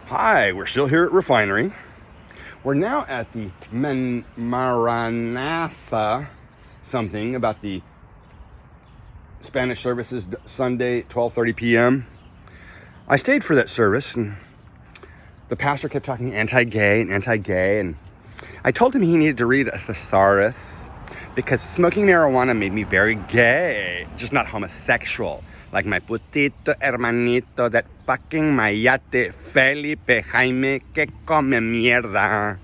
Hi, we're still here at Refinery. We're now at the Maranatha something about the Spanish services Sunday, 12:30 p.m. I stayed for that service, and the pastor kept talking anti-gay, and I told him he needed to read a thesaurus because smoking marijuana made me very gay, just not homosexual. Like my putito hermanito, that fucking mayate Felipe Jaime que come mierda.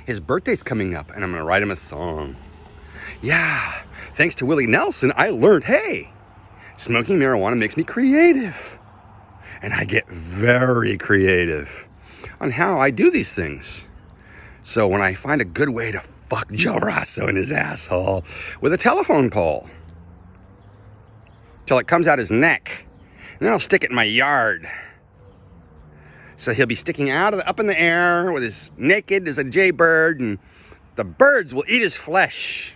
His birthday's coming up, and I'm gonna write him a song. Yeah, thanks to Willie Nelson, I learned, hey, smoking marijuana makes me creative. And I get very creative on how I do these things. So when I find a good way to fuck Joe Rosso in his asshole with a telephone pole till it comes out his neck, and then I'll stick it in my yard. So he'll be sticking up in the air with his naked as a jaybird, and the birds will eat his flesh.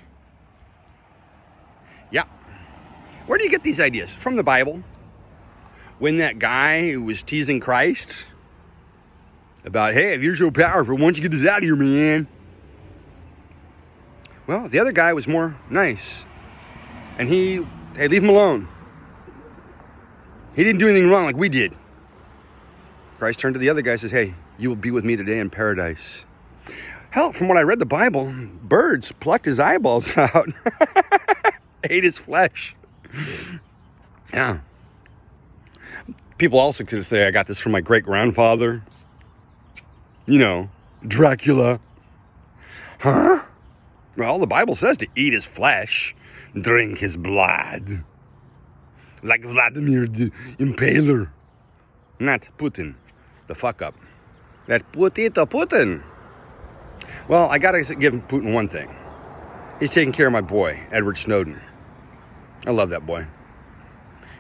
Yeah. Where do you get these ideas? From the Bible. When that guy who was teasing Christ about, hey, if you're so powerful, why don't you get this out of here, man? Well, the other guy was more nice. And hey, leave him alone. He didn't do anything wrong like we did. Christ turned to the other guy and says, hey, you will be with me today in paradise. Hell, from what I read the Bible, birds plucked his eyeballs out. Ate his flesh. Yeah. People also could say I got this from my great-grandfather. You know, Dracula. Huh? Well, the Bible says to eat his flesh, drink his blood. Like Vladimir the Impaler. Not Putin, the fuck up. That putito Putin. Well, I gotta give Putin one thing. He's taking care of my boy, Edward Snowden. I love that boy.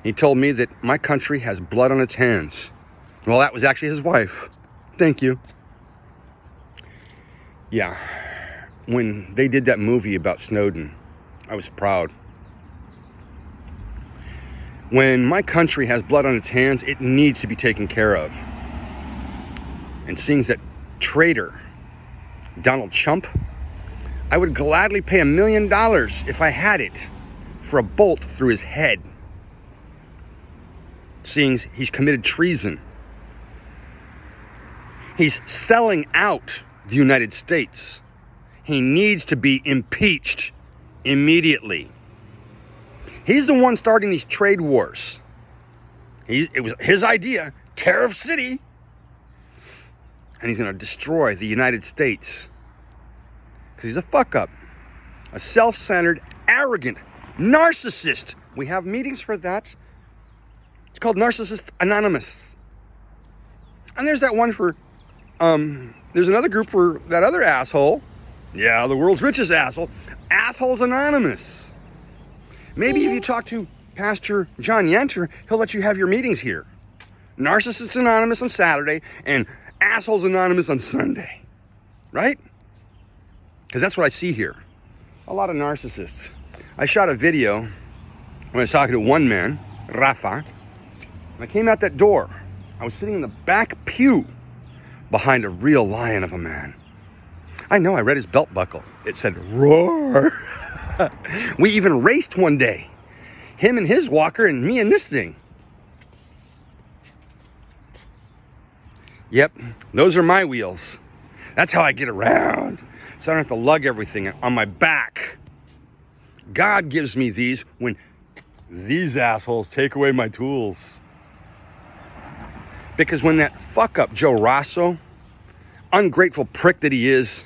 He told me that my country has blood on its hands. Well, that was actually his wife. Thank you. Yeah. When they did that movie about Snowden, I was proud. When my country has blood on its hands, it needs to be taken care of. And seeing that traitor, Donald Trump, I would gladly pay $1 million if I had it for a bolt through his head. Seeing he's committed treason. He's selling out the United States. He needs to be impeached immediately. He's the one starting these trade wars. It was his idea, Tariff City. And he's going to destroy the United States. Because he's a fuck up. A self-centered, arrogant narcissist. We have meetings for that. It's called Narcissist Anonymous. And there's that one for, there's another group for that other asshole. Yeah, the world's richest asshole. Assholes Anonymous. Maybe if you talk to Pastor John Yenter, he'll let you have your meetings here. Narcissists Anonymous on Saturday and Assholes Anonymous on Sunday. Right? Because that's what I see here. A lot of narcissists. I shot a video when I was talking to one man, Rafa. When I came out that door, I was sitting in the back pew behind a real lion of a man. I know, I read his belt buckle. It said, roar. We even raced one day. Him and his walker and me and this thing. Yep, those are my wheels. That's how I get around. So I don't have to lug everything on my back. God gives me these when these assholes take away my tools. Because when that fuck up Joe Rosso, ungrateful prick that he is,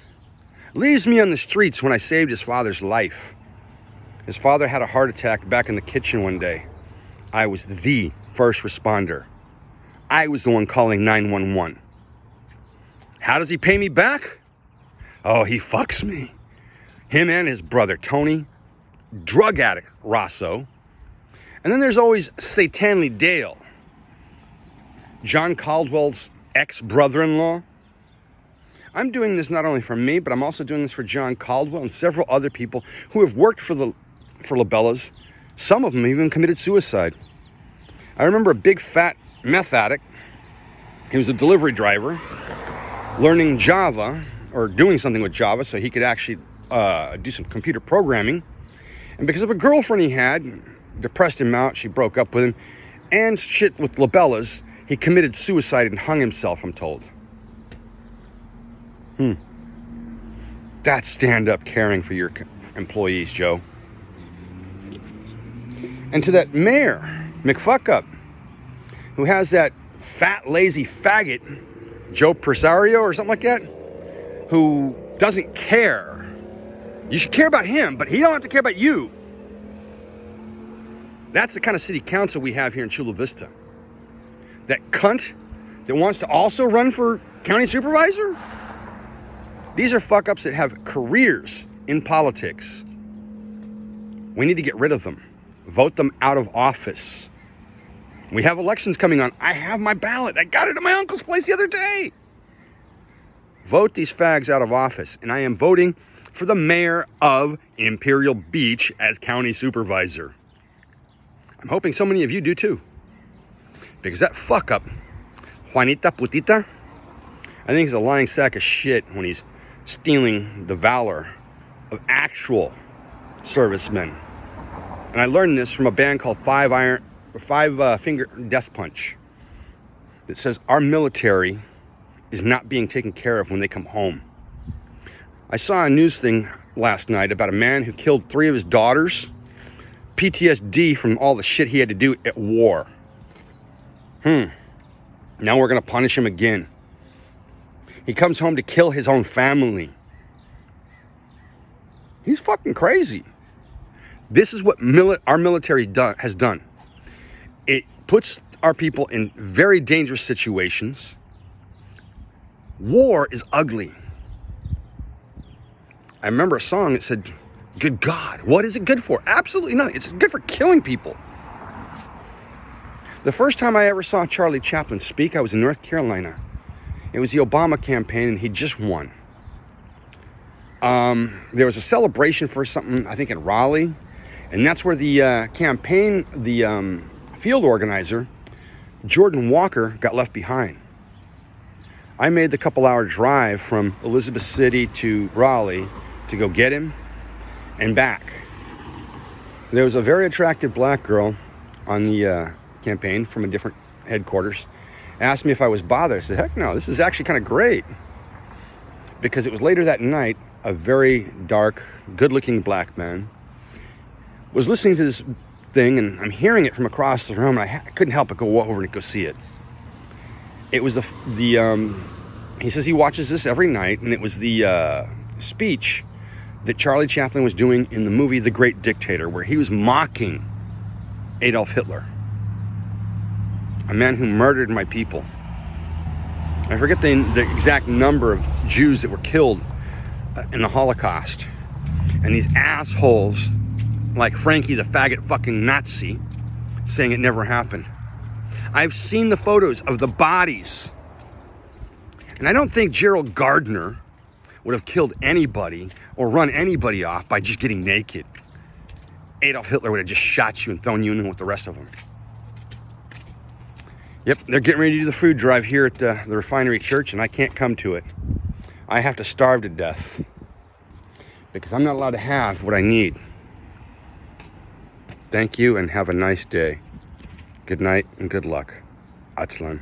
leaves me on the streets when I saved his father's life. His father had a heart attack back in the kitchen one day. I was the first responder. I was the one calling 911. How does he pay me back? Oh, he fucks me. Him and his brother, Tony, drug addict Rosso. And then there's always Satanly Dale, John Caldwell's ex-brother-in-law. I'm doing this not only for me, but I'm also doing this for John Caldwell and several other people who have worked for Labellas. Some of them even committed suicide. I remember a big fat meth addict He was a delivery driver, learning Java, or doing something with Java so he could actually do some computer programming. And because of a girlfriend he had, depressed him out, she broke up with him, and shit with Labellas, he committed suicide and hung himself, I'm told. That's stand-up caring for your employees, Joe. And to that mayor, McFuckup, who has that fat, lazy faggot, Joe Presario or something like that, who doesn't care. You should care about him, but he don't have to care about you. That's the kind of city council we have here in Chula Vista. That cunt that wants to also run for county supervisor? These are fuck-ups that have careers in politics. We need to get rid of them. Vote them out of office. We have elections coming on. I have my ballot. I got it at my uncle's place the other day. Vote these fags out of office. And I am voting for the mayor of Imperial Beach as county supervisor. I'm hoping so many of you do too. Because that fuck-up, Juanita Putita, I think he's a lying sack of shit when he's stealing the valor of actual servicemen. And I learned this from a band called Five Finger Death Punch that says our military is not being taken care of when they come home. I saw a news thing last night about a man who killed 3 of his daughters, PTSD from all the shit he had to do at war. Now we're gonna punish him again. He comes home to kill his own family. He's fucking crazy. This is what our military has done. It puts our people in very dangerous situations. War is ugly. I remember a song that said, good God, what is it good for? Absolutely nothing. It's good for killing people. The first time I ever saw Charlie Chaplin speak, I was in North Carolina. It was the Obama campaign, and he just won. There was a celebration for something, I think, in Raleigh. And that's where the campaign, the field organizer, Jordan Walker, got left behind. I made the couple-hour drive from Elizabeth City to Raleigh to go get him and back. There was a very attractive black girl on the campaign from a different headquarters. Asked me if I was bothered. I said, heck no, this is actually kind of great. Because it was later that night, a very dark, good-looking black man was listening to this thing, and I'm hearing it from across the room, and I couldn't help but go over and go see it. It was he says he watches this every night, and it was the speech that Charlie Chaplin was doing in the movie The Great Dictator, where he was mocking Adolf Hitler, a man who murdered my people. I forget the exact number of Jews that were killed in the Holocaust. And these assholes like Frankie the faggot fucking Nazi saying it never happened. I've seen the photos of the bodies. And I don't think Gerald Gardner would have killed anybody or run anybody off by just getting naked. Adolf Hitler would have just shot you and thrown you in with the rest of them. Yep, they're getting ready to do the food drive here at the Refinery Church, and I can't come to it. I have to starve to death because I'm not allowed to have what I need. Thank you and have a nice day. Good night and good luck. Atzlan.